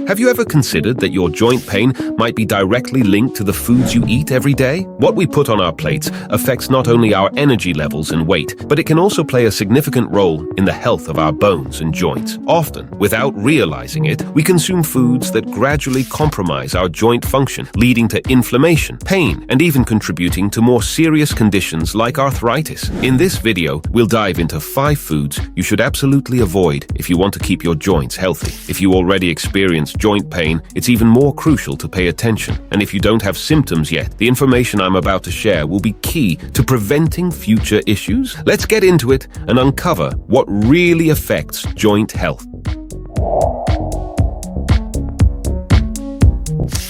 Have you ever considered that your joint pain might be directly linked to the foods you eat every day? What we put on our plates affects not only our energy levels and weight, but it can also play a significant role in the health of our bones and joints. Often, without realizing it, we consume foods that gradually compromise our joint function, leading to inflammation, pain, and even contributing to more serious conditions like arthritis. In this video, we'll dive into 5 foods you should absolutely avoid if you want to keep your joints healthy. If you already experience joint pain, it's even more crucial to pay attention. And if you don't have symptoms yet, the information I'm about to share will be key to preventing future issues. Let's get into it and uncover what really affects joint health.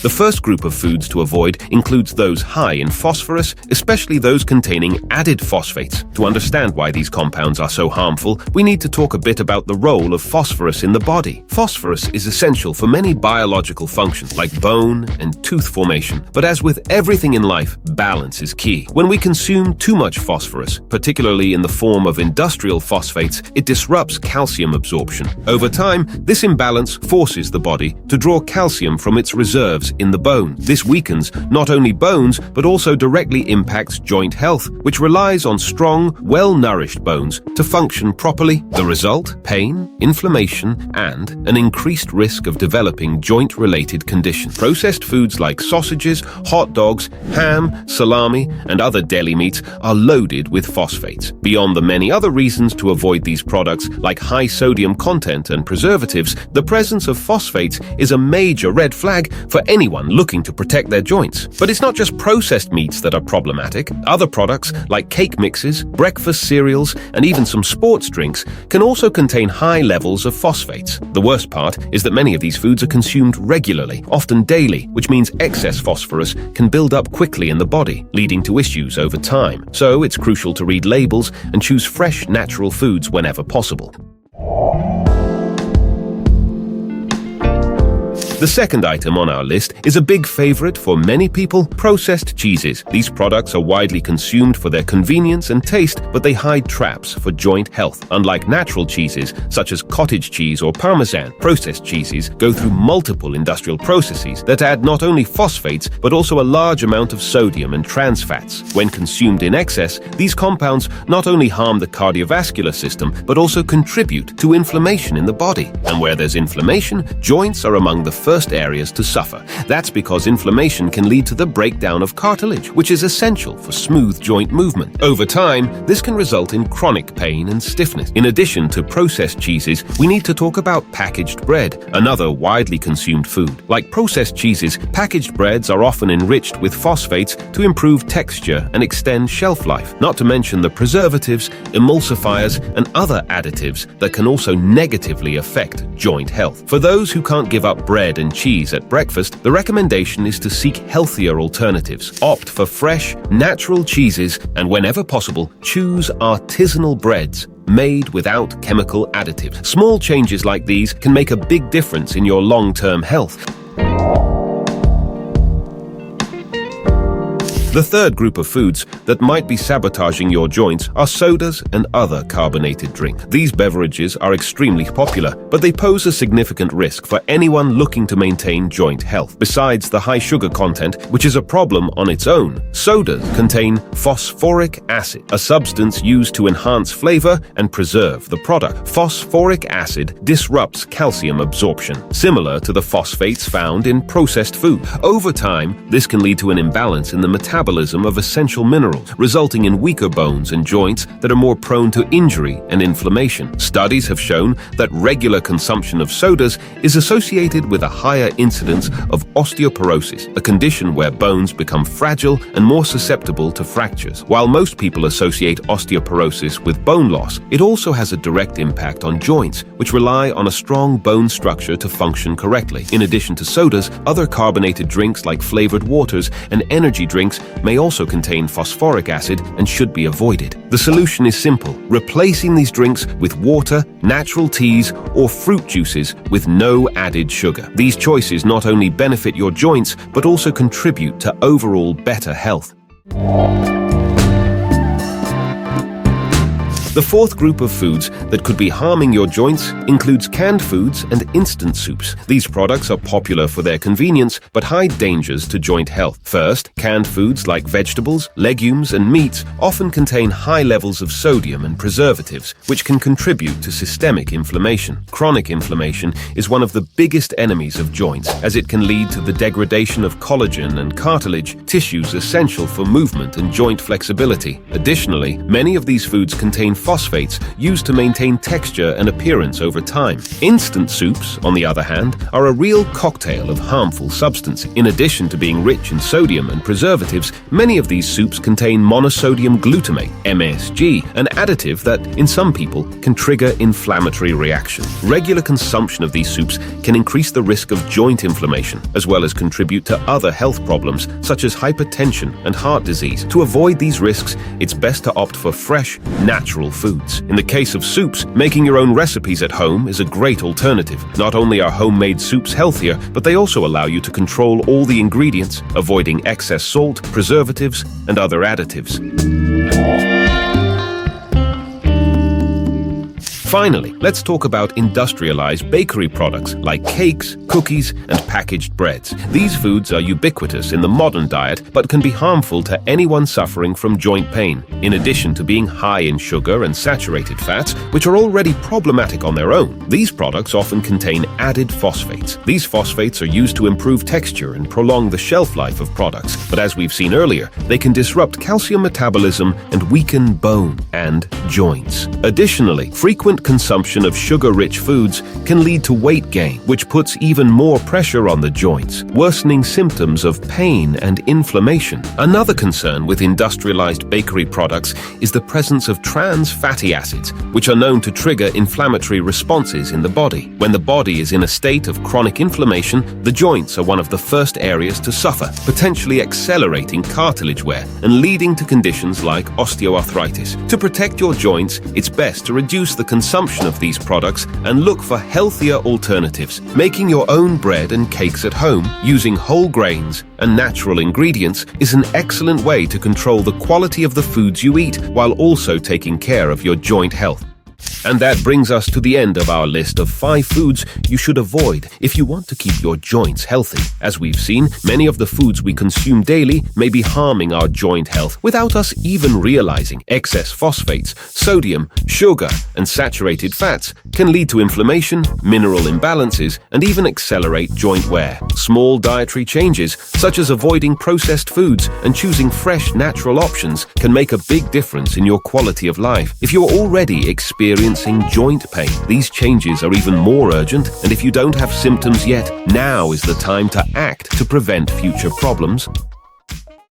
The first group of foods to avoid includes those high in phosphorus, especially those containing added phosphates. To understand why these compounds are so harmful, we need to talk a bit about the role of phosphorus in the body. Phosphorus is essential for many biological functions like bone and tooth formation. But as with everything in life, balance is key. When we consume too much phosphorus, particularly in the form of industrial phosphates, it disrupts calcium absorption. Over time, this imbalance forces the body to draw calcium from its reserves in the bone. This weakens not only bones, but also directly impacts joint health, which relies on strong, well-nourished bones to function properly. The result? Pain, inflammation, and an increased risk of developing joint-related conditions. Processed foods like sausages, hot dogs, ham, salami, and other deli meats are loaded with phosphates. Beyond the many other reasons to avoid these products, like high sodium content and preservatives, the presence of phosphates is a major red flag for anyone looking to protect their joints. But it's not just processed meats that are problematic. Other products, like cake mixes, breakfast cereals, and even some sports drinks, can also contain high levels of phosphates. The worst part is that many of these foods are consumed regularly, often daily, which means excess phosphorus can build up quickly in the body, leading to issues over time. So it's crucial to read labels and choose fresh, natural foods whenever possible. The second item on our list is a big favorite for many people: processed cheeses. These products are widely consumed for their convenience and taste, but they hide traps for joint health. Unlike natural cheeses, such as cottage cheese or Parmesan, processed cheeses go through multiple industrial processes that add not only phosphates, but also a large amount of sodium and trans fats. When consumed in excess, these compounds not only harm the cardiovascular system, but also contribute to inflammation in the body. And where there's inflammation, joints are among the first areas to suffer. That's because inflammation can lead to the breakdown of cartilage, which is essential for smooth joint movement. Over time, this can result in chronic pain and stiffness. In addition to processed cheeses, we need to talk about packaged bread, another widely consumed food. Like processed cheeses, packaged breads are often enriched with phosphates to improve texture and extend shelf life, not to mention the preservatives, emulsifiers, and other additives that can also negatively affect joint health. For those who can't give up bread and cheese at breakfast, the recommendation is to seek healthier alternatives. Opt for fresh, natural cheeses, and whenever possible, choose artisanal breads made without chemical additives. Small changes like these can make a big difference in your long-term health. The third group of foods that might be sabotaging your joints are sodas and other carbonated drinks. These beverages are extremely popular, but they pose a significant risk for anyone looking to maintain joint health. Besides the high sugar content, which is a problem on its own, sodas contain phosphoric acid, a substance used to enhance flavor and preserve the product. Phosphoric acid disrupts calcium absorption, similar to the phosphates found in processed food. Over time, this can lead to an imbalance in the metabolism of essential minerals, resulting in weaker bones and joints that are more prone to injury and inflammation. Studies have shown that regular consumption of sodas is associated with a higher incidence of osteoporosis, a condition where bones become fragile and more susceptible to fractures. While most people associate osteoporosis with bone loss, it also has a direct impact on joints, which rely on a strong bone structure to function correctly. In addition to sodas, other carbonated drinks like flavored waters and energy drinks may also contain phosphoric acid and should be avoided. The solution is simple: replacing these drinks with water, natural teas, or fruit juices with no added sugar. These choices not only benefit your joints, but also contribute to overall better health. The fourth group of foods that could be harming your joints includes canned foods and instant soups. These products are popular for their convenience, but hide dangers to joint health. First, canned foods like vegetables, legumes, and meats often contain high levels of sodium and preservatives, which can contribute to systemic inflammation. Chronic inflammation is one of the biggest enemies of joints, as it can lead to the degradation of collagen and cartilage, tissues essential for movement and joint flexibility. Additionally, many of these foods contain phosphates used to maintain texture and appearance over time. Instant soups, on the other hand, are a real cocktail of harmful substances. In addition to being rich in sodium and preservatives, many of these soups contain monosodium glutamate, MSG, an additive that, in some people, can trigger inflammatory reaction. Regular consumption of these soups can increase the risk of joint inflammation, as well as contribute to other health problems such as hypertension and heart disease. To avoid these risks, it's best to opt for fresh, natural foods. In the case of soups, making your own recipes at home is a great alternative. Not only are homemade soups healthier, but they also allow you to control all the ingredients, avoiding excess salt, preservatives, and other additives. Finally, let's talk about industrialized bakery products like cakes, cookies, and packaged breads. These foods are ubiquitous in the modern diet, but can be harmful to anyone suffering from joint pain. In addition to being high in sugar and saturated fats, which are already problematic on their own, these products often contain added phosphates. These phosphates are used to improve texture and prolong the shelf life of products, but as we've seen earlier, they can disrupt calcium metabolism and weaken bone and joints. Additionally, frequent consumption of sugar-rich foods can lead to weight gain, which puts even more pressure on the joints, worsening symptoms of pain and inflammation. Another concern with industrialized bakery products is the presence of trans fatty acids, which are known to trigger inflammatory responses in the body. When the body is in a state of chronic inflammation, the joints are one of the first areas to suffer, potentially accelerating cartilage wear and leading to conditions like osteoarthritis. To protect your joints, it's best to reduce the consumption of these products and look for healthier alternatives. Making your own bread and cakes at home using whole grains and natural ingredients is an excellent way to control the quality of the foods you eat while also taking care of your joint health. And that brings us to the end of our list of 5 foods you should avoid if you want to keep your joints healthy. As we've seen, many of the foods we consume daily may be harming our joint health without us even realizing. Excess phosphates, sodium, sugar, and saturated fats can lead to inflammation, mineral imbalances, and even accelerate joint wear. Small dietary changes, such as avoiding processed foods and choosing fresh, natural options, can make a big difference in your quality of life. If you're already experiencing joint pain, these changes are even more urgent, and if you don't have symptoms yet, now is the time to act to prevent future problems.